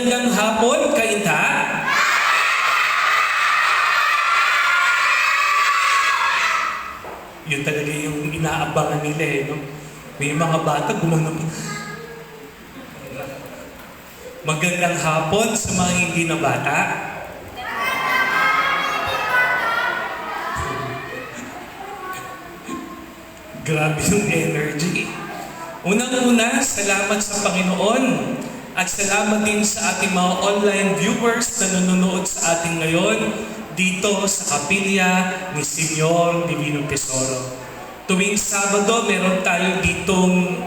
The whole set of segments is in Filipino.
Magandang hapon, kainta. Yun talaga yung inaabangan nila no? May mga bata gumano. Magandang hapon sa mga hindi na bata. Grabe yung energy. Unang-una, salamat sa Panginoon. At salamat din sa ating mga online viewers na nanonood sa ating ngayon dito sa kapilya ni Senyor Divino Tesoro. Tuwing Sabado, meron tayo ditong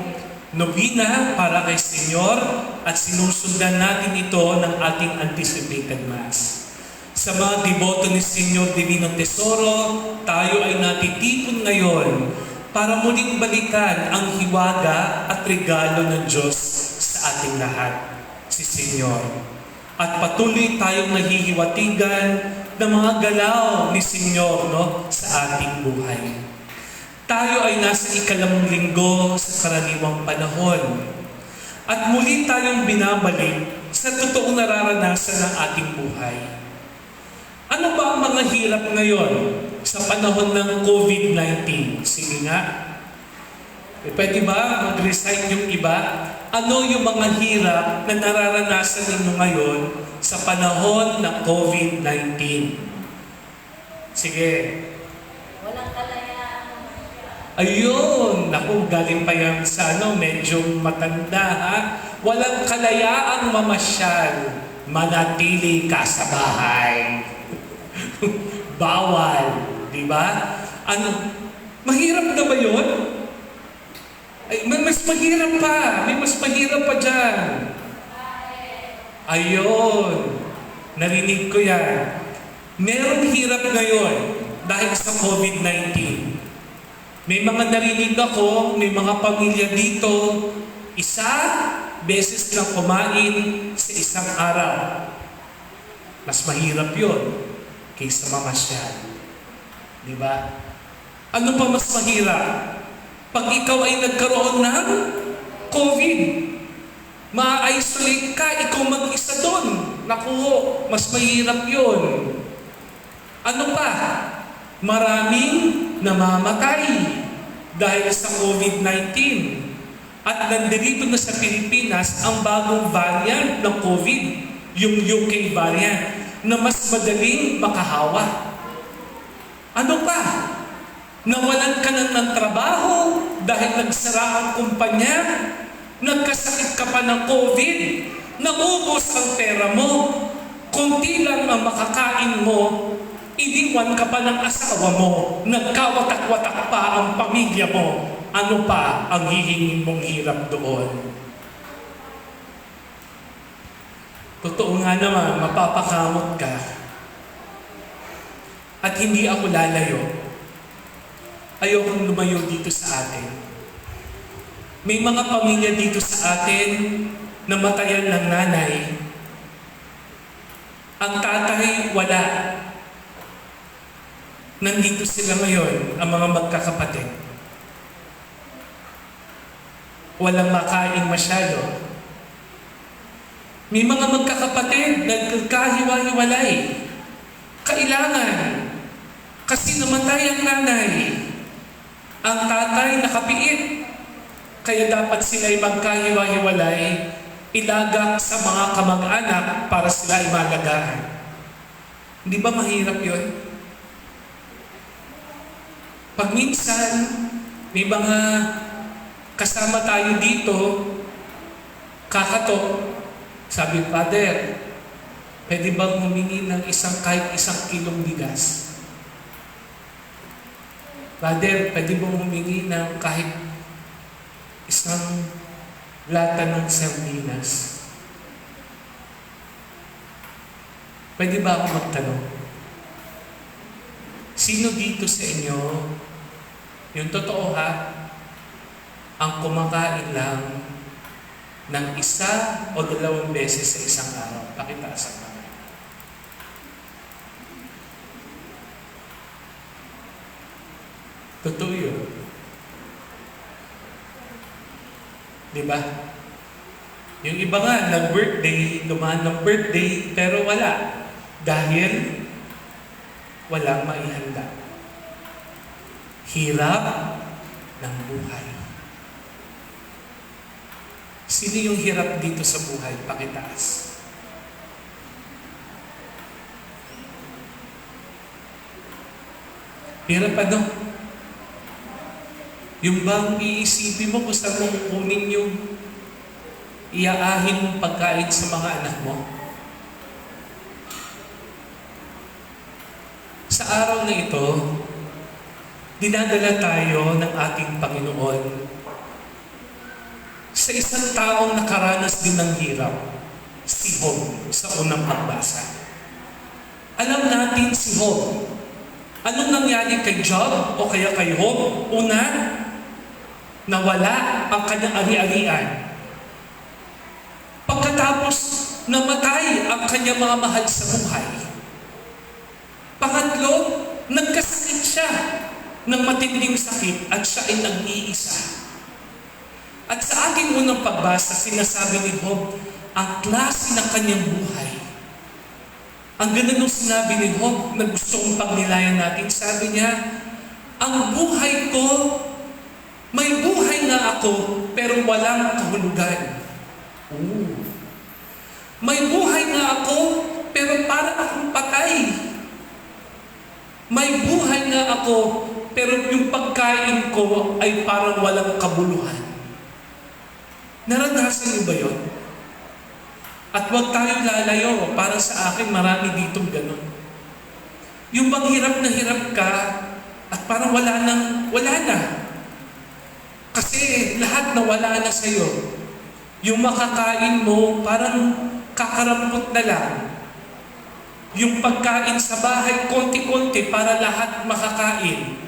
nobina para kay Senyor at sinusundan natin ito ng ating anticipated Mass. Sa mga deboto ni Senyor Divino Tesoro, tayo ay natitipon ngayon para muling balikan ang hiwaga at regalo ng Diyos sa ating lahat, si Senyor. At patuloy tayong nahihiwatigan ng mga galaw ni Senyor sa ating buhay. Tayo ay nasa ikalimang linggo sa karaniwang panahon. At muli tayong binabalik sa totoong nararanasan ng ating buhay. Ano ba ang mga hirap ngayon sa panahon ng COVID-19? Sige nga. Pwede ba mag-recite yung iba? Ano yung mga hirap na nararanasan ninyo ngayon sa panahon ng COVID-19? Sige. Walang kalayaan. Ayun! Naku, galing pa yan sa medyo matanda ha. Walang kalayaang mamasyal. Manatili ka sa bahay. Bawal. Di ba? Mahirap na ba yun? Ay, mas mahirap pa. May mas mahirap pa dyan. Ayun. Narinig ko yan. Merong hirap ngayon dahil sa COVID-19. May mga narinig ako, may mga pamilya dito, isa beses lang kumain sa isang araw. Mas mahirap yun kaysa mamasyal. Di ba? Ano pa mas mahirap? Pag ikaw ay nagkaroon ng COVID, ma-isolate ka, ikaw mag-isa doon. Naku, mas mahirap yun. Ano pa? Maraming namamatay dahil sa COVID-19. At nandito na sa Pilipinas ang bagong variant ng COVID, yung UK variant, na mas madaling makahawa. Ano pa? Nawalan ka ng trabaho dahil nagsara ang kumpanya, nagkasakit ka pa ng COVID, naubos ang pera mo, kunti lang ang makakain mo, iniwan ka pa ng asawa mo, nagkawatak-watak pa ang pamilya mo, ano pa ang hihingin mong hirap doon? Totoo nga naman, mapapakamot ka. At hindi ako lalayo. Ayokong lumayo dito sa atin. May mga pamilya dito sa atin na matayan ng nanay. Ang tatay, wala. Nandito sila ngayon, ang mga magkakapatid. Walang makain masyado. May mga magkakapatid nagkahiwa-hiwalay. Kailangan. Kasi namatay ang nanay. Ang tatay nakapiit. Kaya dapat sila'y magkahiwa-hiwalay, ilagak sa mga kamag-anak para sila ay malagaan. Hindi ba mahirap yun? Pag minsan, may mga kasama tayo dito, kakato, sabi, Father, pwede bang humingi ng kahit isang kilong bigas? Father, pwede bang humingi ng kahit isang lata ng sardinas? Pwede ba ako magtanong? Sino dito sa inyo, yung totoo ha, ang kumakain lang ng isa o dalawang beses sa isang araw? Pakitaas ang kamay. Totoo yun. Di ba? Yung iba nga, nag-birthday, dumaan ng birthday, pero wala. Dahil walang maihanda. Hirap ng buhay. Sino yung hirap dito sa buhay? Pakitaas. Hirap ano? Yung bang iisipin mo kung saan mo kukunin yung iaahin mong pagkain sa mga anak mo? Sa araw na ito, dinadala tayo ng ating Panginoon sa isang taong nakaranas din ng hirap, si Job, sa unang pagbasa. Alam natin si Job. Anong nangyari kay Job o kaya kay Job? Una, nawala ang kanyang ari-arian. Pagkatapos, namatay ang kanyang mga mahal sa buhay. Pangatlo, nagkasakit siya ng matinding sakit at siya ay nag-iisa. At sa ating unang pagbasa, sinasabi ni Job, ang klase ng kanyang buhay. Ang ganda nung sinabi ni Job na gusto kong pagnilayan natin, sabi niya, ang buhay ko, may buhay nga ako, pero walang kahulugan. May buhay nga ako, pero para akong patay. May buhay nga ako, pero yung pagkain ko ay parang walang kabuluhan. Naranasan niyo ba yun? At huwag tayong lalayo, para sa akin marami ditong ganun. Yung bang hirap na hirap ka, at parang wala na. Kasi lahat na wala na sa'yo. Yung makakain mo, parang kakarampot na lang. Yung pagkain sa bahay, konti-konti para lahat makakain.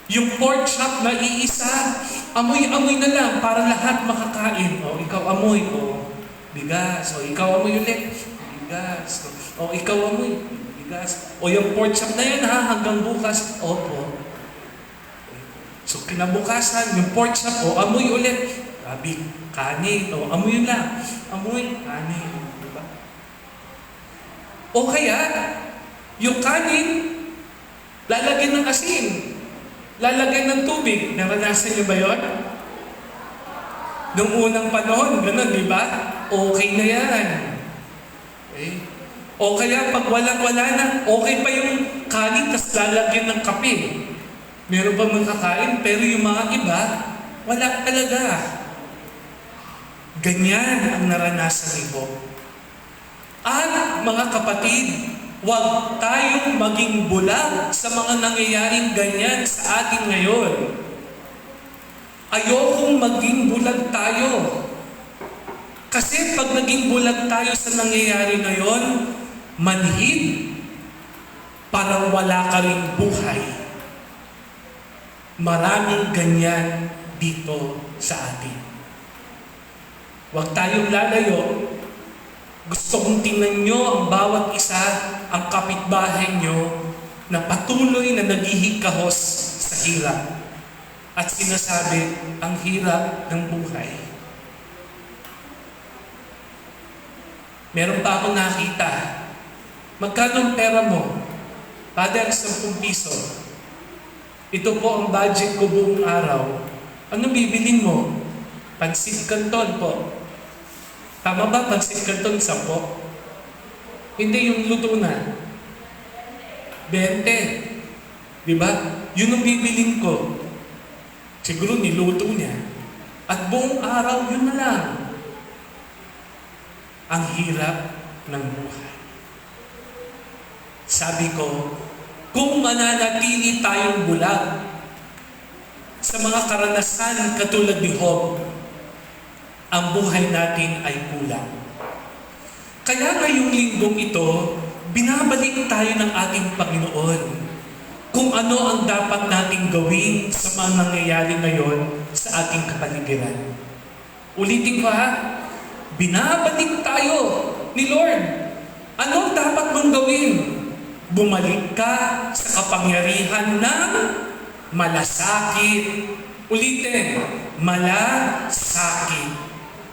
Yung pork chop na iisa, amoy-amoy na lang para lahat makakain. O, ikaw amoy. O, bigas. O, ikaw amoy ulit. Bigas. O, ikaw amoy. Bigas. O, yung pork chop na yan ha, hanggang bukas. Opo. So, kinabukasan, yung pork chop, o, amoy ulit. Sabi, kanin. O, amoy lang. Amoy, kanin. Diba? O kaya, yung kanin, lalagyan ng asin. Lalagyan ng tubig. Naranasan niyo ba yun? Noong unang panahon, gano'n, di ba? Okay na yan. Okay? O kaya pag walang-wala na, okay pa yung kanin, tas lalagyan ng kape. Meron pa makakain, pero yung mga iba, wala talaga. Ganyan ang naranasan ni Job. At mga kapatid, huwag tayong maging bulag sa mga nangyayaring ganyan sa atin ngayon. Ayokong maging bulag tayo. Kasi pag naging bulag tayo sa nangyayari ngayon, manhid, parang wala ka ring buhay. Maraming ganyan dito sa atin. Huwag tayong lalayo. Gusto kong tingnan nyo ang bawat isa, ang kapitbahay nyo, na patuloy na naghihikahos sa hirap. At sinasabi, ang hirap ng buhay. Meron pa akong nakita. Magkano ang pera mo? Father, 10 piso. Ito po ang budget ko buong araw. Anong bibilin mo? Pansit Canton po. Tama ba? Pansit Canton 10? Hindi yung luto na. 20. Diba? Yun ang bibilin ko. Siguro niluto niya. At buong araw, yun na lang. Ang hirap ng buhay. Sabi ko, kung mananatili tayong bulag sa mga karanasan katulad ni Job, ang buhay natin ay kulang. Kaya ngayong linggong ito, binabalik tayo ng ating Panginoon kung ano ang dapat nating gawin sa mga nangyayari ngayon sa ating kapaligiran. Ulitin ko ha, binabalik tayo ni Lord. Ano ang dapat mong gawin? Bumalik ka sa kapangyarihan ng malasakit. Ulitin, malasakit.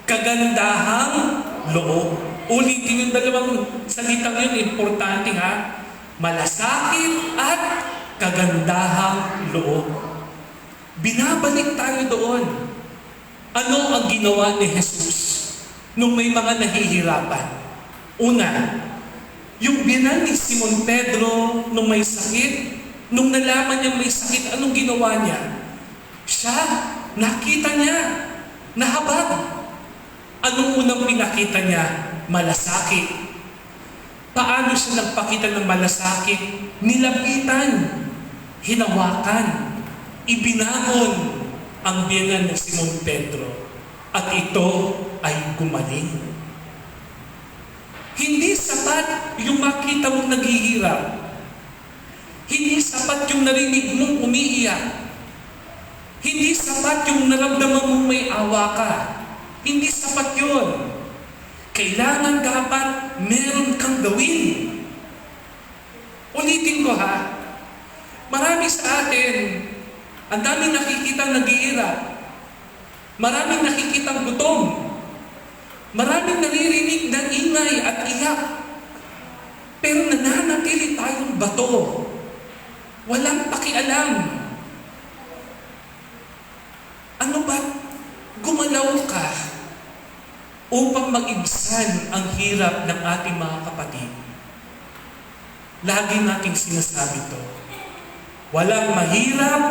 kagandahang loob. Ulitin yung dalawang salitang yun, importante ha. Malasakit at kagandahang loob. Binabalik tayo doon. Ano ang ginawa ni Jesus nung may mga nahihirapan? Una, yung biyanan ni Simon Pedro nung may sakit, nung nalaman niya may sakit, anong ginawa niya? Siya, nakita niya, nahabag. Anong unang pinakita niya? Malasakit. Paano siya nagpakita ng malasakit? Nilapitan, hinawakan, ibinangon ang biyanan ni Simon Pedro. At ito ay gumaling. Hindi sapat yung makita mong naghihirap. Hindi sapat yung narinig mong umiiyak. Hindi sapat yung naramdaman mong may awa ka. Hindi sapat yun. Kailangan dapat meron kang gawin. Ulitin ko ha. Marami sa atin, ang daming nakikitang naghihirap. Maraming nakikitang gutom. Maraming naririnig ng ingay at iyak. Pero nananatili tayong bato. Walang pakialam. Ano ba? Gumalaw ka upang mag-ibsan ang hirap ng ating mga kapatid. Lagi nating sinasabi to. Walang mahirap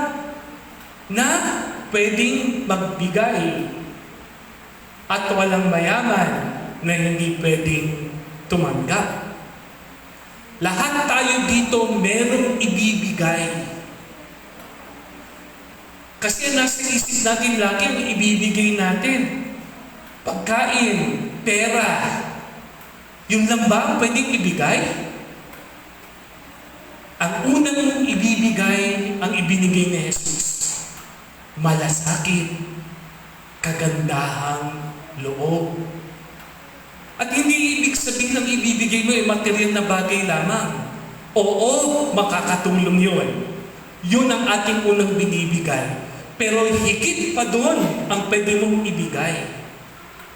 na pwedeng magbigay at walang mayaman na hindi pwedeng tumanggap. Lahat tayo dito merong ibibigay. Kasi nasa isip natin lagi ang ibibigay natin. Pagkain, pera. Yung lang ba ang pwedeng ibigay? Ang unang ibibigay, ang ibinigay ni Jesus. Malasakit, kagandahang loob. At hindi ibig sabihin ng ibibigay mo ay material na bagay lamang. Oo, makakatulong yun. Yun ang ating unang binibigay. Pero higit pa doon ang pwede mong ibigay.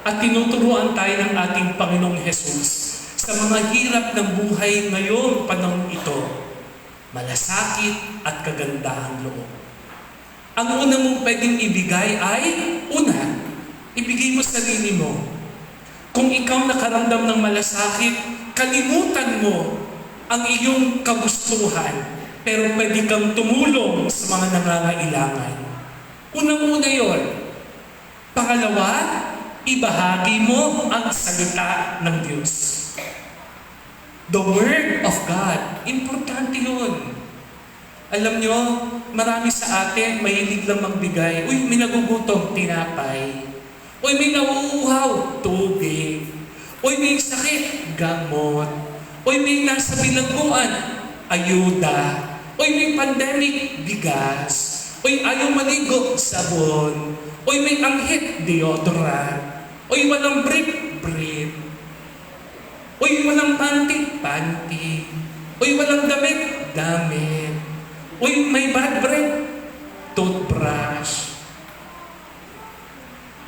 At tinuturuan tayo ng ating Panginoong Jesus sa mga hirap ng buhay ngayon, panahon ito. Malasakit at kagandahang loob. Ang una mong pwedeng ibigay ay, una, ibigay mo sarili mo. Kung ikaw nakaramdam ng malasakit, kalimutan mo ang iyong kagustuhan, pero pwede kang tumulong sa mga nangangailangan. Unang-una yon. Pangalawa, ibahagi mo ang salita ng Diyos. The Word of God. Importante yun. Alam nyo, marami sa atin mahilig lang magbigay. Uy, may nagugutom, tinapay. Uy, may nauuhaw, tubig. Uy, may sakit, gamot. Uy, may nasa bilangguan, ayuda. Uy, may pandemic, bigas. Uy, ayaw maligo, sabon. Uy, may anghit, deodorant. Uy, walang brief. Uy, walang panty. Uy, walang damit. Uy, may bad breath, toothbrush.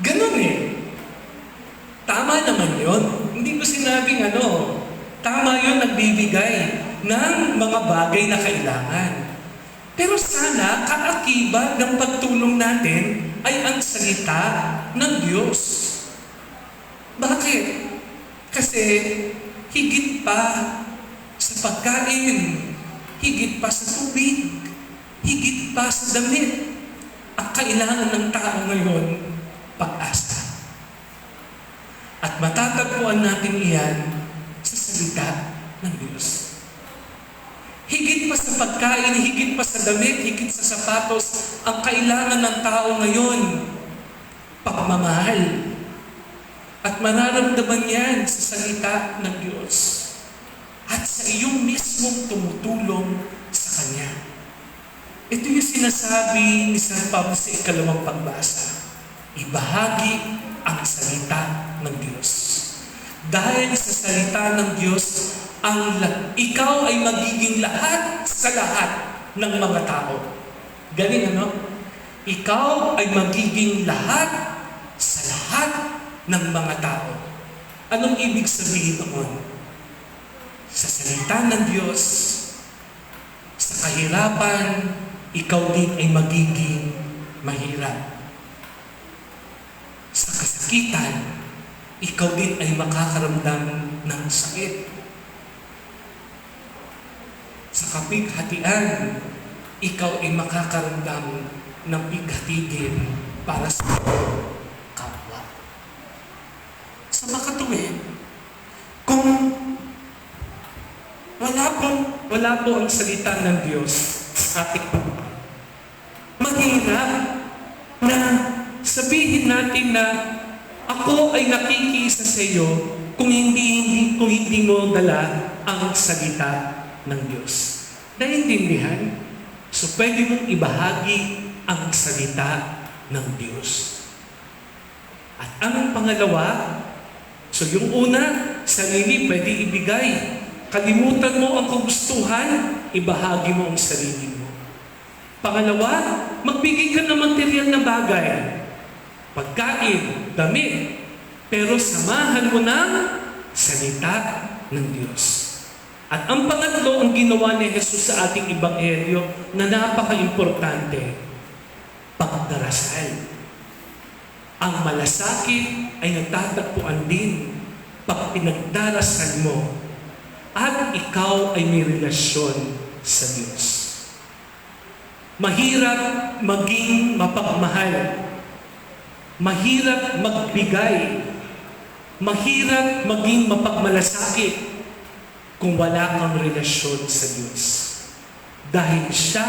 Ganun eh. Tama naman yun. Hindi ko sinabing tama yun nagbibigay ng mga bagay na kailangan. Pero sana, kaakibat ng pagtulong natin ay ang salita ng Diyos. Bakit? Kasi higit pa sa pagkain, higit pa sa tubig, higit pa sa damit, ang kailangan ng tao ngayon, pag-asa. At matatagpuan natin iyan sa salita ng Diyos. Higit pa sa pagkain, higit pa sa damit, higit sa sapatos, ang kailangan ng tao ngayon, pagmamahal. At mararamdaman yan sa salita ng Diyos. At sa iyong mismong tumutulong sa Kanya. Ito yung sinasabi ni San Pablo sa ikalawang pagbasa. Ibahagi ang salita ng Diyos. Dahil sa salita ng Diyos, ikaw ay magiging lahat sa lahat ng mga tao. Galing Ikaw ay magiging lahat sa lahat ng mga tao. Anong ibig sabihin noon? Sa salita ng Diyos, sa kahirapan, ikaw din ay magiging mahirap. Sa kasakitan, ikaw din ay makakaramdam ng sakit. Sa kapighatian, ikaw ay makakaramdam ng pighatigin para sa kapwa. Sa makatuwid, kung wala po ang salita ng Diyos sa ating buhay, mahirap na sabihin natin na ako ay nakikiisa sa iyo kung hindi mo dala ang salita ng Diyos. Naintindihan? So pwede mong ibahagi ang salita ng Diyos. At anong pangalawa? So yung una, sarili pwede ibigay. Kalimutan mo ang kagustuhan, ibahagi mo ang sarili mo. Pangalawa, magbigay ka ng material na bagay. Pagkain, damit. Pero samahan mo ng salita ng Diyos. At ang pangatlo, ang ginawa ni Jesus sa ating ebanghelyo na napaka-importante, pagdarasal. Ang malasakit ay nagtatagpuan din pag pinagdarasal mo at ikaw ay may relasyon sa Diyos. Mahirap maging mapagmahal. Mahirap magbigay. Mahirap maging mapagmalasakit kung wala kang relasyon sa Diyos. Dahil siya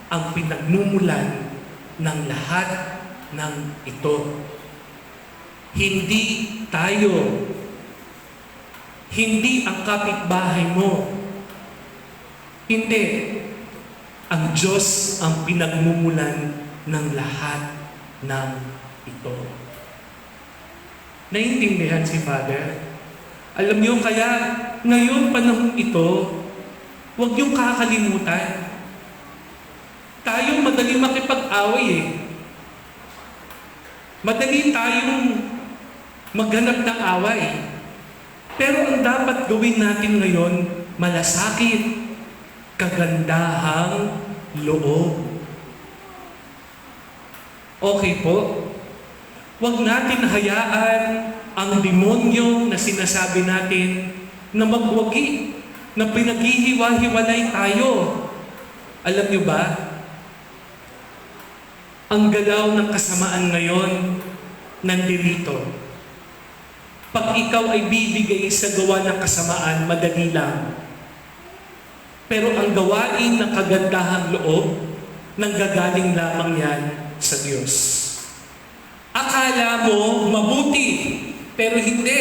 ang pinagmumulan ng lahat ng ito. Hindi tayo. Hindi ang kapitbahay mo. Hindi. Ang Diyos ang pinagmumulan ng lahat ng ito. Naintindihan si Father? Alam niyo, kaya ngayon panahon ito, huwag niyong kakalimutan. Tayo madali makipag-away eh. Madali tayong maghanap ng away. Pero ang dapat gawin natin ngayon, malasakit, kagandahang loob. Okay po? Huwag natin hayaan ang demonyo na sinasabi natin na magwagi, na pinaghihiwa-hiwalay tayo. Alam niyo ba? Ang galaw ng kasamaan ngayon nandirito. Pag ikaw ay bibigay sa gawa ng kasamaan, madali lang. Pero ang gawain ng kagandahang loob, nanggagaling lamang yan sa Diyos. Akala mo mabuti, pero hindi.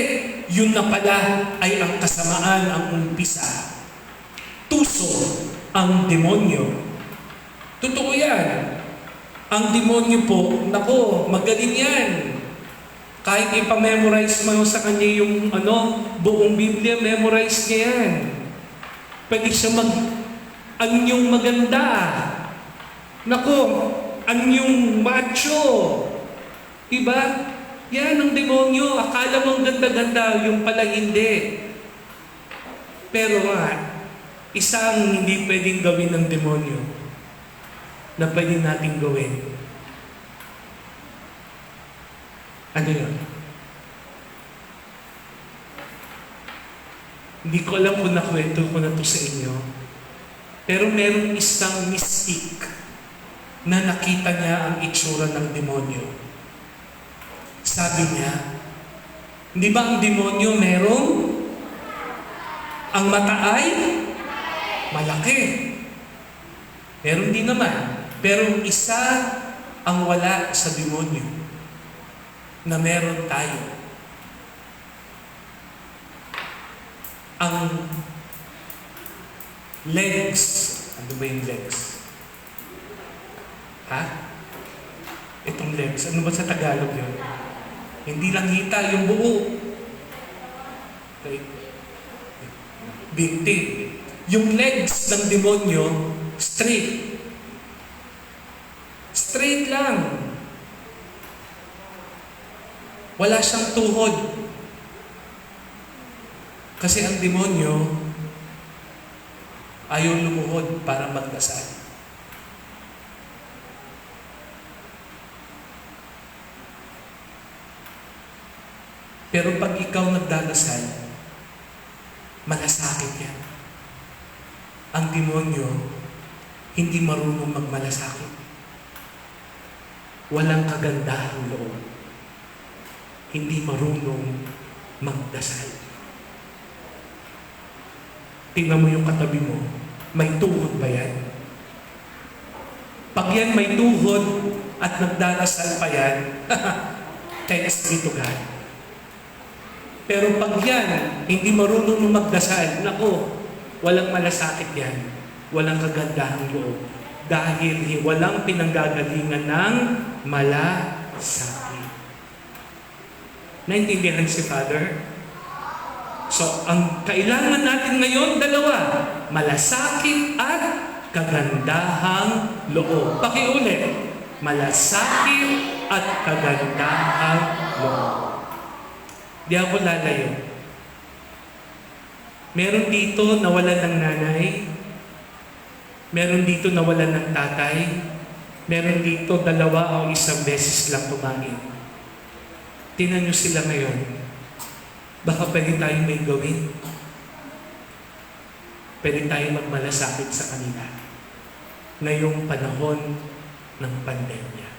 Yun na pala ay ang kasamaan ang umpisa. Tuso ang demonyo. Totoo yan. Ang demonyo po, nako, magaling yan. Kahit ipamemorize mo sa kanya yung buong Biblia, memorize niya yan. Pwede siya anyong maganda. Nako, anyong macho. Diba? Yan ang demonyo. Akala mo ang ganda-ganda, yung pala hindi. Pero nga, isang hindi pwedeng gawin ng demonyo na pwede natin gawin. Ano yun? Hindi ko alam kung nakwento ko na to sa inyo. Pero merong isang mystic na nakita niya ang itsura ng demonyo. Sabi niya, hindi ba ang demonyo merong ang mata ay malaki? Meron din naman. Pero isa ang wala sa demonyo na meron tayo. Ang legs. Ano ba yung legs? Ha? Itong legs. Ano ba sa Tagalog yun? Hindi lang hita yung buo. Okay. Binti. Yung legs ng demonyo, straight. Straight lang. Wala siyang tuhod. Kasi ang demonyo ayaw lumuhod para magdasal. Pero pag ikaw nagdadasal, malasakit yan. Ang demonyo, hindi marunong magmalasakit. Walang kagandahang loob. Hindi marunong magdasal. Tingnan mo yung katabi mo, may tuhod ba yan? Pag yan may tuhod at nagdarasal pa yan, thanks be to God. Pero pag yan, hindi marunong magdasal, nako, walang malasakit yan. Walang kagandahang loob. Dahil walang pinanggagalingan ng malasakit. Naintindihan si Father? So, ang kailangan natin ngayon, dalawa. Malasakit at kagandahang loob. Pakiulit. Malasakit at kagandahang loob. Di ako lalayo. Meron dito nawalan ng nanay. Meron dito nawalan ng tatay. Meron dito dalawa o isang beses lang kumain. Tingnan nyo sila ngayon. Baka pwede tayong may gawin. Pwede tayong magmalasakit sa kanila ngayong panahon ng pandemya.